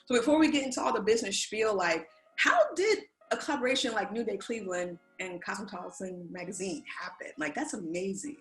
So before we get into all the business spiel, like, how did a collaboration like New Day Cleveland and Cosmopolitan magazine happen? Like, that's amazing.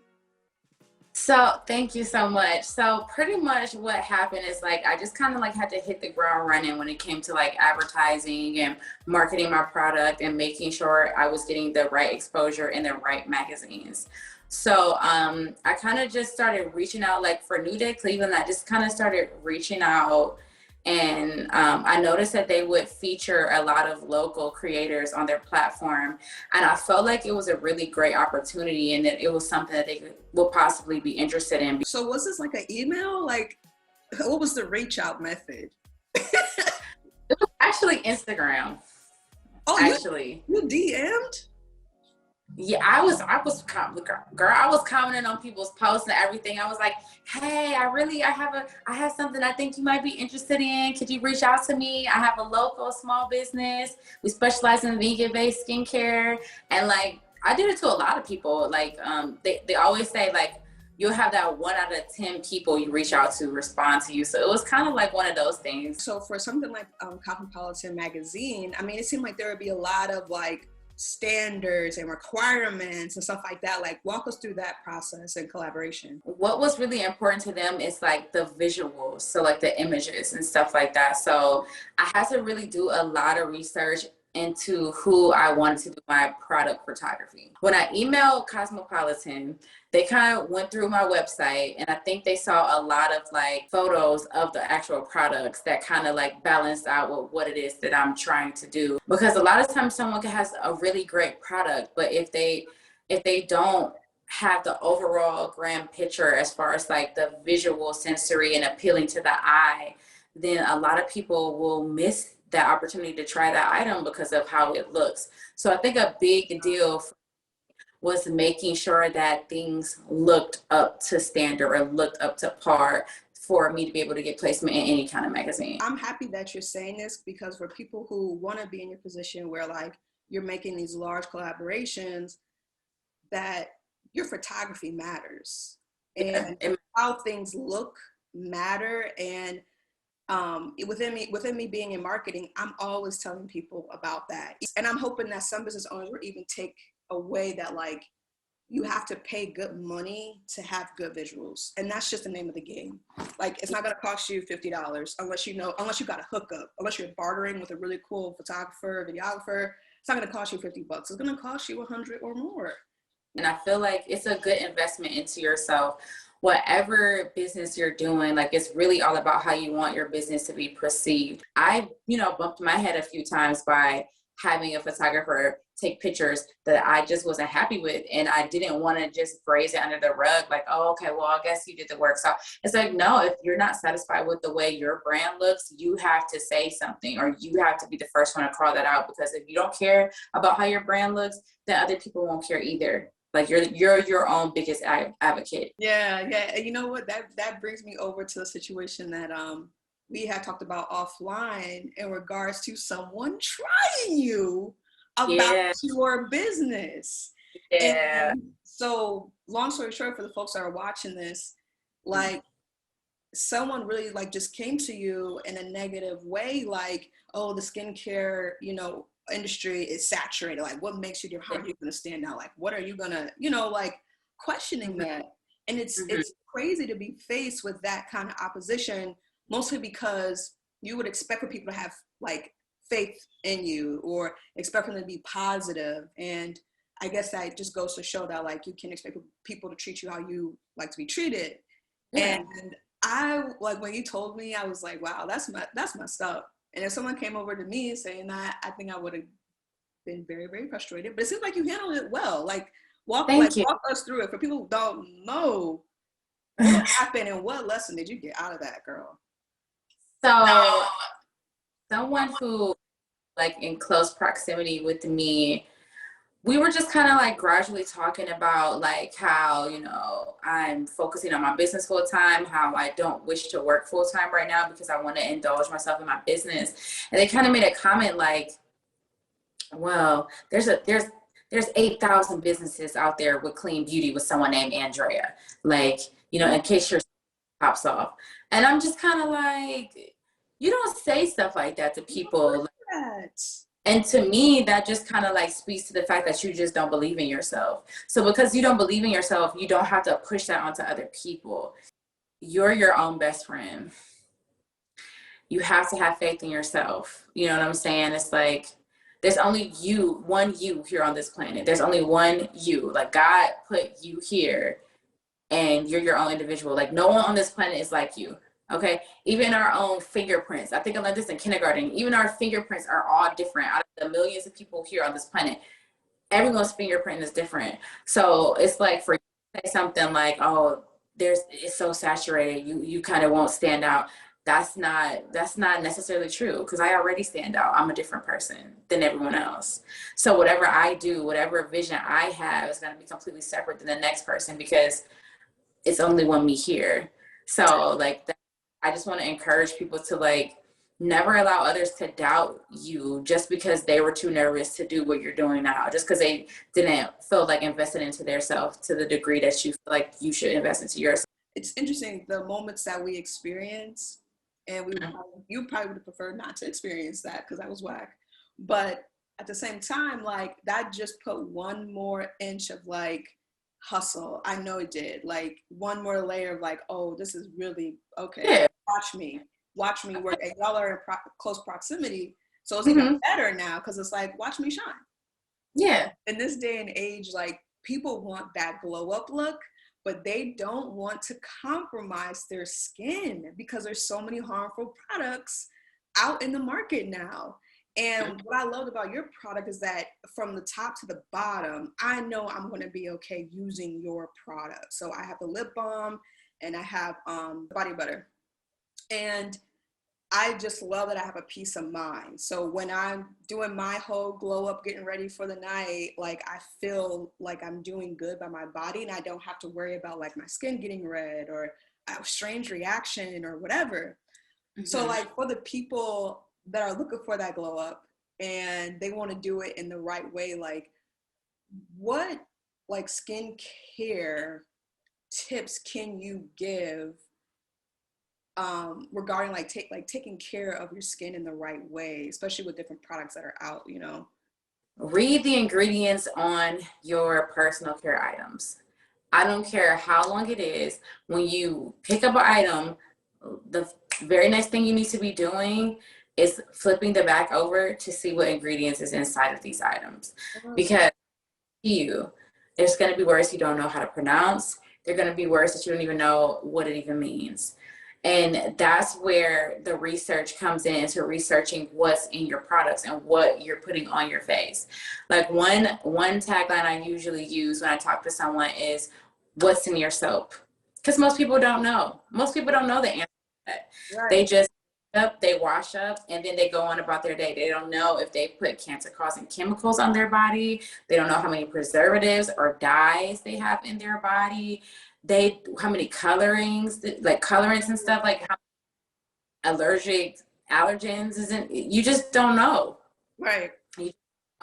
So thank you so much. So pretty much what happened is like I just kind of like had to hit the ground running when it came to like advertising and marketing my product and making sure I was getting the right exposure in the right magazines. So I kind of just started reaching out, like for New Day Cleveland, I just kind of started reaching out, and I noticed that they would feature a lot of local creators on their platform. And I felt like it was a really great opportunity and that it was something that they would possibly be interested in. So was this like an email? Like, what was the reach out method? It was actually Instagram. Oh, actually. You DM'd? Yeah, I was girl, I was commenting on people's posts and everything. I was like, hey, I have something I think you might be interested in. Could you reach out to me? I have a local small business. We specialize in vegan-based skincare. And like, I did it to a lot of people. Like, they always say like, you'll have that 1 out of 10 people you reach out to respond to you. So it was kind of like one of those things. So for something like Cosmopolitan magazine, I mean, it seemed like there would be a lot of like standards and requirements and stuff like that. Like, walk us through that process and collaboration. What was really important to them is like the visuals, so like the images and stuff like that. So I had to really do a lot of research into who I wanted to do my product photography. When I emailed Cosmopolitan, they kind of went through my website, and I think they saw a lot of like photos of the actual products that kind of like balanced out with what it is that I'm trying to do. Because a lot of times someone has a really great product, but if they don't have the overall grand picture as far as like the visual sensory and appealing to the eye, then a lot of people will miss that opportunity to try that item because of how it looks. So I think a big deal was making sure that things looked up to standard or looked up to par for me to be able to get placement in any kind of magazine. I'm happy that you're saying this, because for people who want to be in your position where like you're making these large collaborations, that your photography matters and how things look matter. And within me being in marketing, I'm always telling people about that. And I'm hoping that some business owners will even take away that like you have to pay good money to have good visuals, and that's just the name of the game. Like, it's not going to cost you $50 unless you got a hookup, unless you're bartering with a really cool photographer, videographer. It's not going to cost you $50. It's going to cost you 100 or more. And I feel like it's a good investment into yourself. Whatever business you're doing, like, it's really all about how you want your business to be perceived. I, bumped my head a few times by having a photographer take pictures that I just wasn't happy with. And I didn't want to just braze it under the rug. Like, oh, okay, well, I guess you did the work. So it's like, no, if you're not satisfied with the way your brand looks, you have to say something, or you have to be the first one to call that out. Because if you don't care about how your brand looks, then other people won't care either. Like, you're your own biggest advocate. Yeah. And you know what? That brings me over to a situation that we had talked about offline in regards to someone trying you about your business. Yeah. And so, long story short, for the folks that are watching this, like, someone really like just came to you in a negative way, like, oh, the skincare, industry is saturated. Like, what makes you different? How are you going to stand out? Like, what are you going to, like, questioning that. And it's crazy to be faced with that kind of opposition, mostly because you would expect for people to have like faith in you or expect them to be positive. And I guess that just goes to show that like you can expect people to treat you how you like to be treated. Yeah. And I, like, when you told me, I was like, wow, that's messed up. And if someone came over to me saying that, I think I would have been very, very frustrated. But it seems like you handled it well. Like, walk us through it. For people who don't know, what happened and what lesson did you get out of that, girl? So, someone who, like, in close proximity with me, we were just kind of like gradually talking about like how, I'm focusing on my business full time, how I don't wish to work full time right now because I want to indulge myself in my business. And they kind of made a comment like, well, there's 8,000 businesses out there with clean beauty with someone named Andrea, like, in case your pops off. And I'm just kind of like, You don't say stuff like that to people. That. And to me, that just kind of like speaks to the fact that you just don't believe in yourself. So because you don't believe in yourself, you don't have to push that onto other people. You're your own best friend. You have to have faith in yourself. You know what I'm saying? It's like there's only you, one you here on this planet. There's only one you. Like God put you here and you're your own individual. Like no one on this planet is like you. Okay. Even our own fingerprints. I think I learned this in kindergarten. Even our fingerprints are all different. Out of the millions of people here on this planet, everyone's fingerprint is different. So it's like for you to say something like, oh, it's so saturated, you kind of won't stand out. That's not necessarily true because I already stand out. I'm a different person than everyone else. So whatever I do, whatever vision I have is going to be completely separate than the next person because it's only one me here. So like I just want to encourage people to like never allow others to doubt you just because they were too nervous to do what you're doing now, just because they didn't feel like invested into their self to the degree that you feel like you should invest into yourself. It's interesting the moments that we experience, and you probably would have preferred not to experience that because that was whack. But at the same time, like that just put one more inch of like hustle. I know it did. Like one more layer of like, oh, this is really okay. Yeah. Watch me work. And y'all are in close proximity, so it's even better now because it's like, watch me shine. Yeah. In this day and age, like people want that glow up look, but they don't want to compromise their skin because there's so many harmful products out in the market now. And what I loved about your product is that from the top to the bottom, I know I'm going to be okay using your product. So I have the lip balm and I have body butter. And I just love that I have a peace of mind. So when I'm doing my whole glow up, getting ready for the night, like I feel like I'm doing good by my body and I don't have to worry about like my skin getting red or a strange reaction or whatever. So like for the people that are looking for that glow up and they want to do it in the right way, like what like skincare tips can you give regarding like taking care of your skin in the right way, especially with different products that are out, you know? Read the ingredients on your personal care items. I don't care how long it is. When you pick up an item, the very next thing you need to be doing is flipping the back over to see what ingredients is inside of these items. Because there's going to be words you don't know how to pronounce. There are going to be words that you don't even know what it even means. And that's where the research comes in, into researching what's in your products and what you're putting on your face. Like one tagline I usually use when I talk to someone is, what's in your soap? Because most people don't know. Most people don't know the answer to that. Right. They just they wash up, and then they go on about their day. They don't know if they put cancer-causing chemicals on their body. They don't know how many preservatives or dyes they have in their body. How many colorings, like colorants and stuff, like how allergens isn't, you just don't know. Right.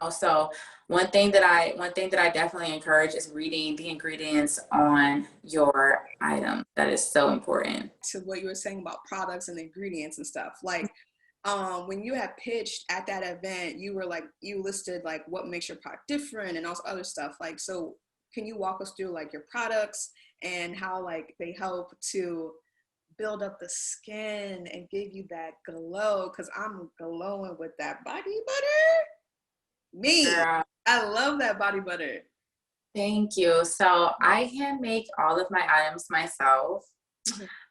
So one thing that I definitely encourage is reading the ingredients on your item. That is so important. To what you were saying about products and ingredients and stuff, like when you had pitched at that event, you listed like what makes your product different and also other stuff. Like, so can you walk us through like your products and how like they help to build up the skin and give you that glow? Because I'm glowing with that body butter. Girl. I love that body butter. Thank you. So I can make all of my items myself.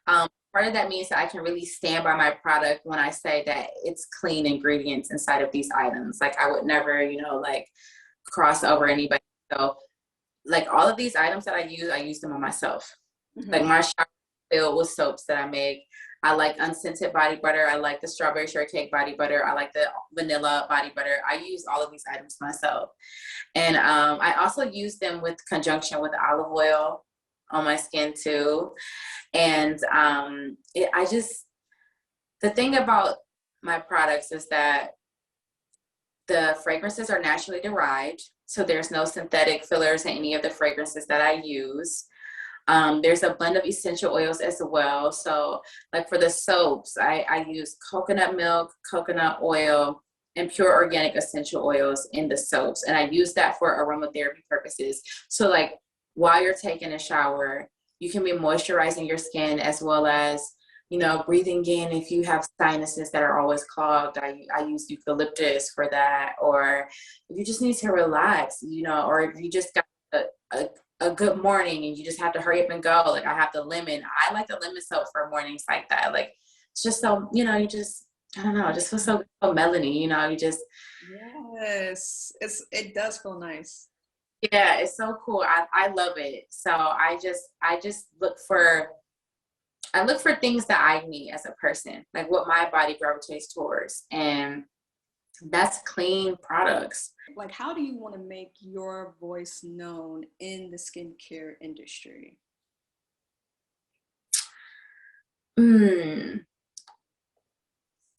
Part of that means that I can really stand by my product when I say that it's clean ingredients inside of these items. Like I would never, like cross over anybody. So like all of these items that I use them on myself. Like my shop is filled with soaps that I make. I like unscented body butter. I like the strawberry shortcake body butter. I like the vanilla body butter. I use all of these items myself. And I also use them with conjunction with olive oil on my skin too. And the thing about my products is that the fragrances are naturally derived. So there's no synthetic fillers in any of the fragrances that I use. There's a blend of essential oils as well. So like for the soaps, I use coconut milk, coconut oil, and pure organic essential oils in the soaps. And I use that for aromatherapy purposes. So like while you're taking a shower, you can be moisturizing your skin as well as, you know, breathing in if you have sinuses that are always clogged. I use eucalyptus for that. Or if you just need to relax, you know, or if you just got a good morning and you just have to hurry up and go. Like I have the lemon. I like the lemon soap for mornings like that. Like it's just so, you know, you just, I don't know, it just feels so melony, you know, you just. Yes, it does feel nice. Yeah, it's so cool. I love it. So I just look for things that I need as a person, like what my body gravitates towards. And that's clean products. Like, how do you want to make your voice known in the skincare industry? Like,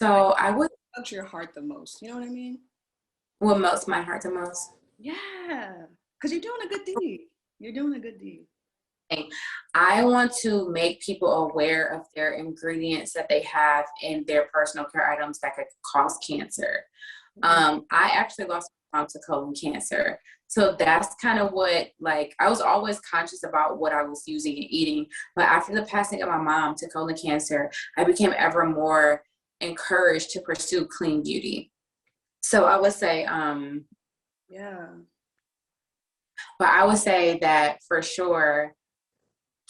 So I would, what touch your heart the most? You know what I mean? what melts my heart the most. Yeah, because you're doing a good deed. You're doing a good deed. I want to make people aware of their ingredients that they have in their personal care items that could cause cancer. I actually lost my mom to colon cancer. So that's kind of what, like, I was always conscious about what I was using and eating. But after the passing of my mom to colon cancer, I became ever more encouraged to pursue clean beauty. So I would say, Yeah. but I would say that for sure,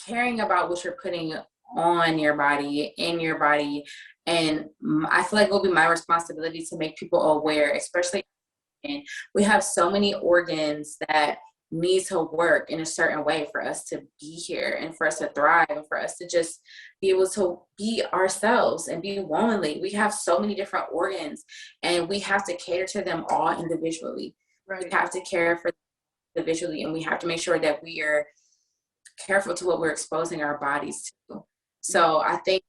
caring about what you're putting on your body, in your body, and I feel like it will be my responsibility to make people aware, especially we have so many organs that need to work in a certain way for us to be here and for us to thrive and for us to just be able to be ourselves and be womanly. We have so many different organs and we have to cater to them all individually. Right. We have to care for them individually, and we have to make sure that we are careful to what we're exposing our bodies to. So I think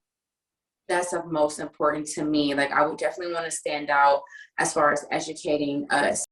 that's of most important to me. Like I would definitely want to stand out as far as educating us